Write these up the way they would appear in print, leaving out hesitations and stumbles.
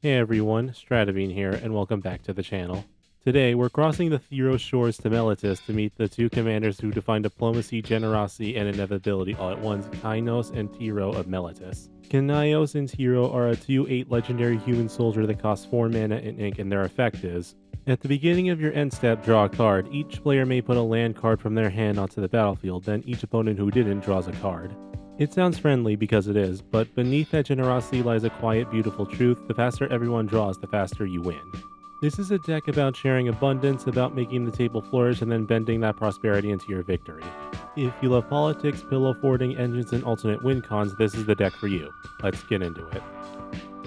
Hey everyone, Stratabean here, and welcome back to the channel. Today, we're crossing the Tiro shores to Meletis to meet the two commanders who define diplomacy, generosity, and inevitability all at once, Kynaios and Tiro of Meletis. Kynaios and Tiro are a 2/8 legendary human soldier that costs 4 mana and ink, and their effect is, at the beginning of your end step, draw a card. Each player may put a land card from their hand onto the battlefield, then each opponent who didn't draws a card. It sounds friendly because it is, but beneath that generosity lies a quiet, beautiful truth. The faster everyone draws, the faster you win. This is a deck about sharing abundance, about making the table flourish, and then bending that prosperity into your victory. If you love politics, pillow forwarding, engines, and alternate win cons, this is the deck for you. Let's get into it.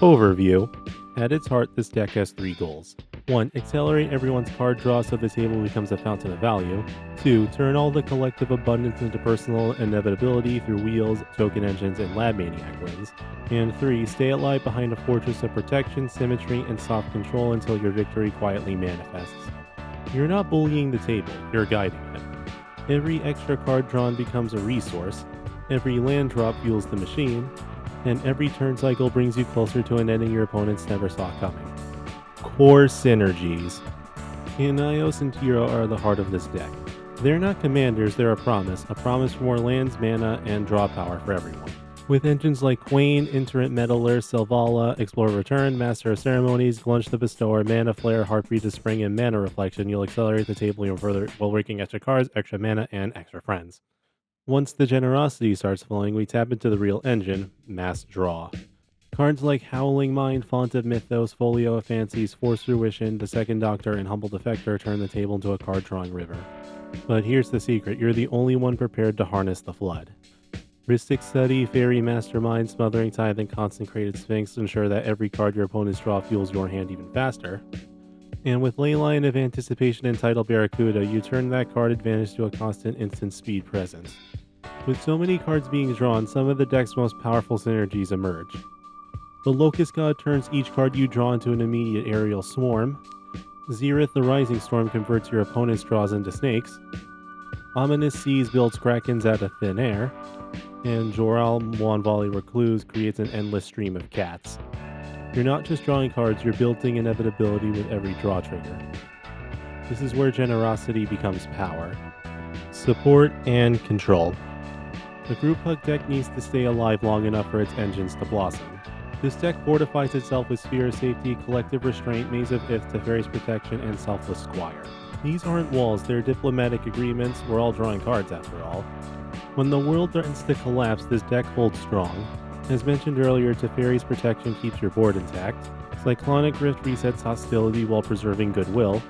Overview. At its heart, this deck has 3 goals. 1. Accelerate everyone's card draw so the table becomes a fountain of value. 2. Turn all the collective abundance into personal inevitability through wheels, token engines, and lab maniac wins. And 3. Stay alive behind a fortress of protection, symmetry, and soft control until your victory quietly manifests. You're not bullying the table, you're guiding it. Every extra card drawn becomes a resource, every land drop fuels the machine, and every turn cycle brings you closer to an ending your opponents never saw coming. Core synergies. Kynaios and Tiro are the heart of this deck. They're not commanders, they're a promise for more lands, mana, and draw power for everyone. With engines like Quain, Interent Meddler, Selvala, Explore Return, Master of Ceremonies, Glunch the Bestower, Mana Flare, Heartbeat of Spring, and Mana Reflection, you'll accelerate the table even further while working extra cards, extra mana, and extra friends. Once the generosity starts flowing, we tap into the real engine, mass draw. Cards like Howling Mind, Font of Mythos, Folio of Fancies, Force Fruition, The Second Doctor, and Humble Defector turn the table into a card-drawing river. But here's the secret, you're the only one prepared to harness the flood. Rhystic Study, Fairy Mastermind, Smothering Tithe, and Consecrated Sphinx ensure that every card your opponents draw fuels your hand even faster. And with Leyline of Anticipation and Tidal Barracuda, you turn that card advantage to a constant instant speed presence. With so many cards being drawn, some of the deck's most powerful synergies emerge. The Locust God turns each card you draw into an immediate aerial swarm. Xerath the Rising Storm converts your opponent's draws into snakes. Ominous Seas builds Krakens out of thin air. And Joral Moanvali Recluse creates an endless stream of cats. You're not just drawing cards, you're building inevitability with every draw trigger. This is where generosity becomes power. Support and control. The group hug deck needs to stay alive long enough for its engines to blossom. This deck fortifies itself with Sphere of Safety, Collective Restraint, Maze of Ith, Teferi's Protection, and Selfless Squire. These aren't walls, they're diplomatic agreements. We're all drawing cards after all. When the world threatens to collapse, this deck holds strong. As mentioned earlier, Teferi's Protection keeps your board intact. Cyclonic Rift resets hostility while preserving goodwill.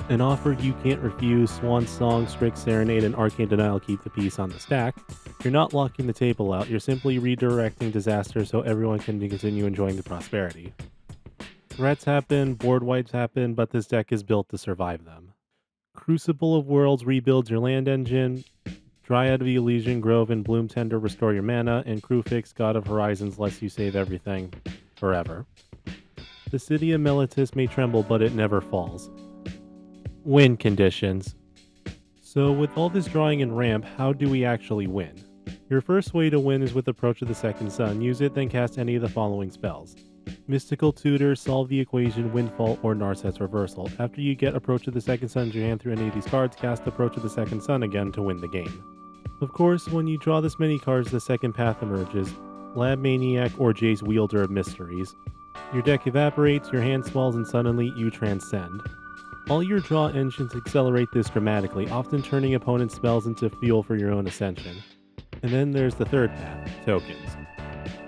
An offer you can't refuse, Swan Song, Strict Serenade, and Arcane Denial keep the peace on the stack. You're not locking the table out, you're simply redirecting disaster so everyone can continue enjoying the prosperity. Threats happen, board wipes happen, but this deck is built to survive them. Crucible of Worlds rebuilds your land engine, Dryad of Elysian Grove and Bloom Tender restore your mana, and Crewfix, God of Horizons lets you save everything, forever. The city of Meletis may tremble, but it never falls. Win conditions. So with all this drawing and ramp, how do we actually win? Your first way to win is with Approach of the Second Sun. Use it, then cast any of the following spells. Mystical Tutor, Solve the Equation, Windfall, or Narset's Reversal. After you get Approach of the Second Sun to your hand through any of these cards, cast Approach of the Second Sun again to win the game. Of course, when you draw this many cards, the second path emerges, Lab Maniac or Jace Wielder of Mysteries. Your deck evaporates, your hand swells, and suddenly you transcend. All your draw engines accelerate this dramatically, often turning opponents' spells into fuel for your own ascension. And then there's the third path, tokens.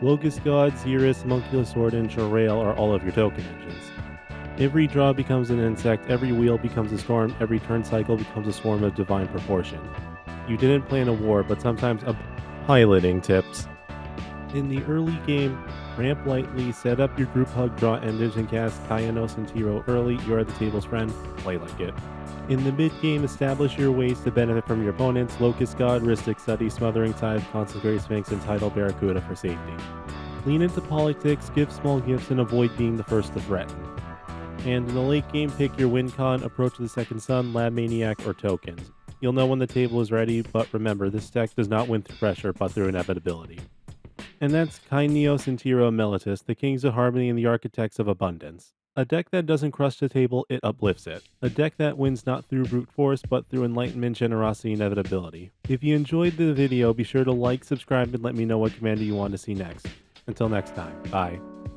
Locust God, Xeris, Monkulus Sword, and Jorail are all of your token engines. Every draw becomes an insect, every wheel becomes a storm, every turn cycle becomes a swarm of divine proportion. You didn't plan a war, but sometimes a piloting tips. In the early game, ramp lightly, set up your group hug draw engines and cast Kynaios and Tiro early. You're the table's friend, play like it. In the mid-game, establish your ways to benefit from your opponents, Locust God, Rhystic Study, Smothering Tithe, Consecrated Sphinx, and Tidal Barracuda for safety. Lean into politics, give small gifts, and avoid being the first to threaten. And in the late game, pick your win con, Approach to the Second Sun, Lab Maniac, or tokens. You'll know when the table is ready, but remember, this deck does not win through pressure, but through inevitability. And that's Kynaios and Tiro of Meletis, the Kings of Harmony and the Architects of Abundance. A deck that doesn't crush the table, it uplifts it. A deck that wins not through brute force, but through enlightenment, generosity, and inevitability. If you enjoyed the video, be sure to like, subscribe, and let me know what commander you want to see next. Until next time, bye.